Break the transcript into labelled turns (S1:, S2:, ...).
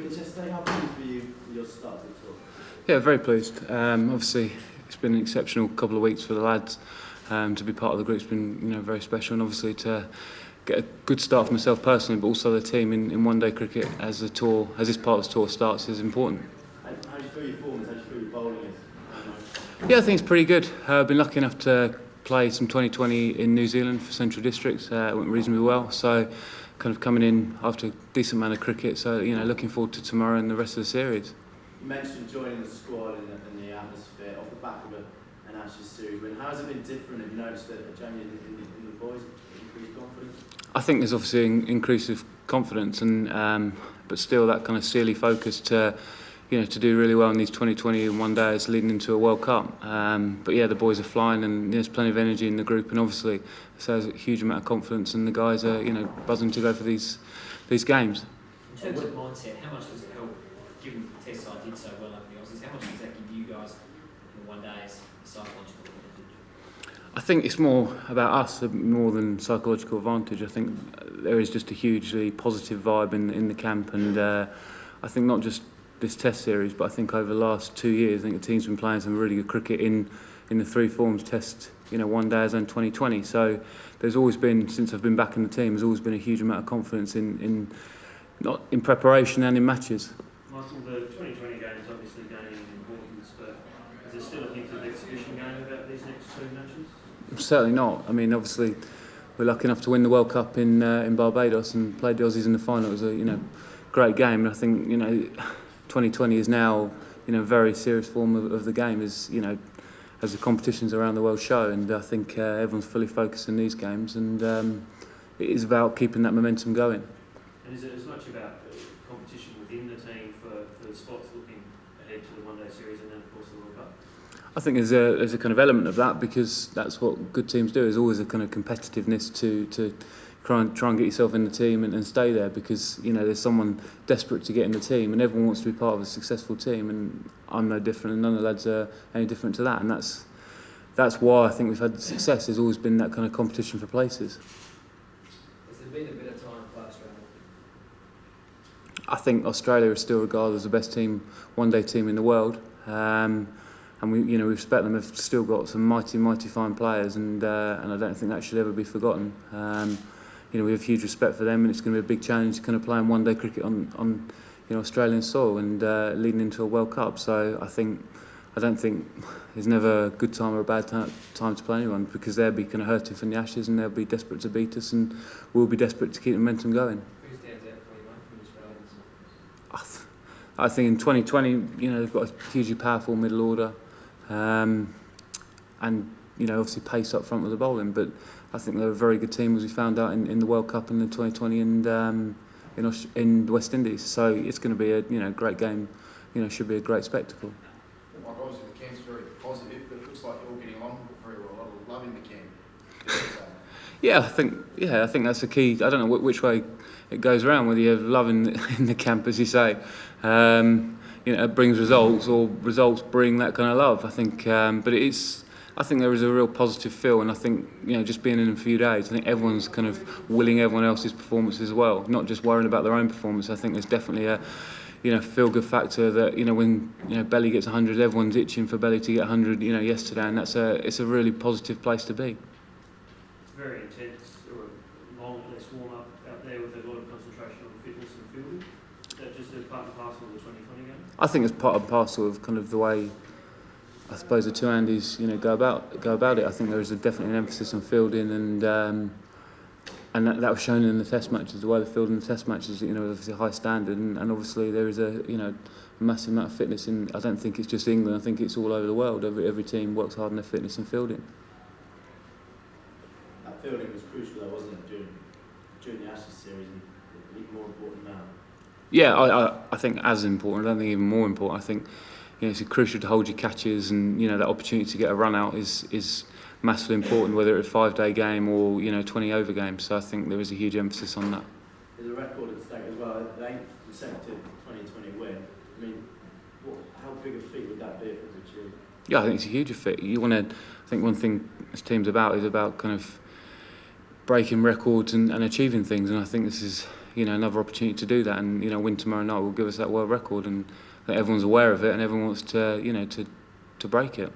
S1: Yesterday, how pleased were you with your start at all?
S2: Yeah, very pleased. Obviously, it's been an exceptional couple of weeks for the lads. To be part of the group's been very special, and obviously to get a good start for myself personally, but also the team in one-day cricket as this part of the tour starts is important.
S1: How do you feel your form is? How do you feel your bowling is?
S2: Yeah, I think it's pretty good. I've been lucky enough to play some 2020 in New Zealand for Central Districts. It went reasonably well, so kind of coming in after a decent amount of cricket. So looking forward to tomorrow and the rest of the series.
S1: You mentioned joining the squad and the atmosphere off the back of an Ashes series win. How has it been different? Have you noticed a change in the boys, increased confidence?
S2: I think there's obviously increase of confidence, and but still that kind of steely focus to do really well in these 2020 in one days leading into a World Cup. But yeah, the boys are flying, and there's plenty of energy in the group, and obviously there's a huge amount of confidence, and the guys are buzzing to go for these games.
S3: In terms of mindset, how much does it help, given the test side did so well over the Aussies, how much does that give you guys in one day's psychological advantage?
S2: I think it's more about us more than psychological advantage. I think there is just a hugely positive vibe in the camp, and I think not just this test series, but I think over the last 2 years, I think the team's been playing some really good cricket in the three forms: test, one days and 2020. So there's always been, since I've been back in the team, there's always been a huge amount of confidence in not in preparation and in matches.
S4: Michael, the 2020 game is obviously gaining importance, but is there still a hint of exhibition game about these next two matches?
S2: Certainly not. I mean, obviously, we're lucky enough to win the World Cup in Barbados and played the Aussies in the final. It was a great game, and I think 2020 is now a very serious form of the game, as the competitions around the world show, and I think everyone's fully focused in these games, and it is about keeping that momentum going.
S4: And is it as much about competition within the team for the spots looking ahead to the one-day series and then of course the World Cup?
S2: I think there's a kind of element of that, because that's what good teams do. There's always a kind of competitiveness to try and get yourself in the team and stay there, because there's someone desperate to get in the team, and everyone wants to be part of a successful team, and I'm no different, and none of the lads are any different to that, and that's why I think we've had success. There's always been that kind of competition for places.
S3: Has there been a bit of time to play Australia?
S2: I think Australia is still regarded as the best one-day team in the world, and we respect them. They've still got some mighty fine players, and I don't think that should ever be forgotten. We have huge respect for them, and it's going to be a big challenge to kind of play in one-day cricket on Australian soil and leading into a World Cup. So I don't think there's never a good time or a bad time to play anyone, because they'll be kind of hurting from the Ashes, and they'll be desperate to beat us, and we'll be desperate to keep the momentum going.
S3: Who stands out for you, mate, from the Australians?
S2: I think in 2020, they've got a hugely powerful middle order, and obviously pace up front with the bowling. But I think they're a very good team, as we found out in the World Cup in the 2020 and in the West Indies. So it's going to be a great game. Should be a great spectacle.
S5: Well, obviously the camp's very positive, but it looks like you're all getting along very well. A lot of love in the camp.
S2: Yeah, I think that's the key. I don't know which way it goes around, whether you have love in the camp, as you say. It brings results, or results bring that kind of love. I think, but I think there is a real positive feel, and I think just being in a few days, I think everyone's kind of willing everyone else's performance as well, not just worrying about their own performance. I think there's definitely a feel-good factor that when Belly gets 100, everyone's itching for Belly to get 100. Yesterday, and it's a really positive place to be.
S4: Very intense, or a long, less warm-up out there with a lot of concentration on fitness and fielding. Is that just a part and parcel of the 2020 game?
S2: I think it's part and parcel of kind of the way, I suppose, the two Andys go about it. I think there is definitely an emphasis on fielding, and that was shown in the Test matches. The way they fielded in the Test matches, obviously a high standard, and obviously there is a massive amount of fitness in. I don't think it's just England. I think it's all over the world. Every team works hard on their fitness and fielding.
S1: That fielding was crucial, though, wasn't it, during the Ashes series, and even more important now?
S2: Yeah, I think as important. I don't think even more important. I think it's crucial to hold your catches, and that opportunity to get a run out is massively important, whether it's a 5-day game or 20 over games. So I think there is a huge emphasis on that.
S1: There's a record at stake as well. The 8th consecutive 2020 win. I mean, how big a feat would that be if it was achieved?
S2: Yeah, I think it's a huge feat. I think one thing this team's about is about kind of breaking records and achieving things, and I think this is another opportunity to do that, and win tomorrow night will give us that world record, and that everyone's aware of it and everyone wants to to break it.